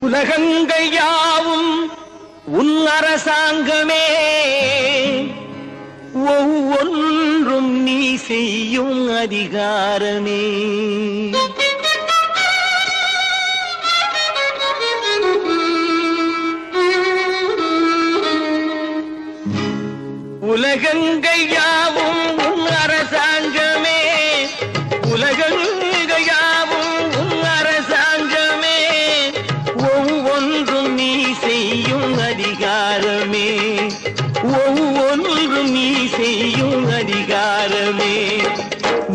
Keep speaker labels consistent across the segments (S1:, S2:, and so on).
S1: உலகங்கள் யாவும் உன் அரசாங்கமே, ஒவ்வொன்றும் நீ செய்யும் அதிகாரமே. உலகங்கள் யாவும் உன் அரசாங்கமே, உலகங்கள் யாவும் உன் அரசாங்கமே, ஒவ்வொன்றும் நீ செய்யும் அதிகாரமே, ஒவ்வொன்றும் நீ செய்யும் அதிகாரமே.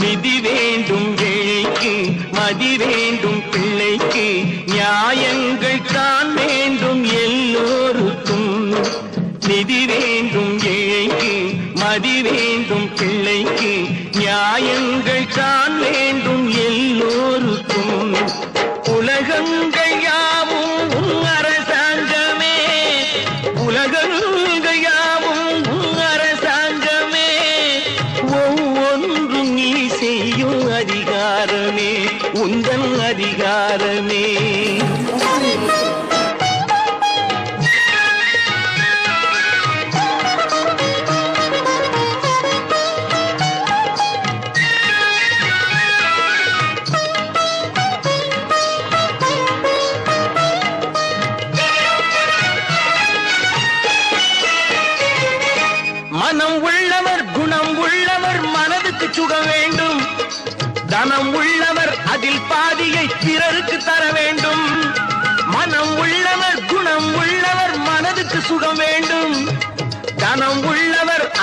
S1: நிதி வேண்டும் ஏழைக்கு, மதி வேண்டும் பிள்ளைக்கு, நியாயங்கள் தான் வேண்டும் எல்லோருக்கும். நிதி வேண்டும் ஏழைக்கு, மதி வேண்டும் பிள்ளைக்கு, நியாயங்கள் தான் வேண்டும் எல்லோருக்கும். உலகங்கள் யாவும் உன் அரசாங்கமே, உலகங்கள் யாவும் உன் அரசாங்கமே, ஒவ்வொன்றும் நீ செய்யும் அதிகாரமே, உந்தன் அதிகாரமே. மனம் உள்ளவர் குணம் உள்ளவர் மனதுக்கு சுகம் வேண்டும். தனம் உள்ளவர் அதில் பாதியை பிறருக்கு தர வேண்டும். மனம் உள்ளவர் குணம் உள்ளவர் மனதுக்கு சுகம் வேண்டும். தனம் உள்ளவர்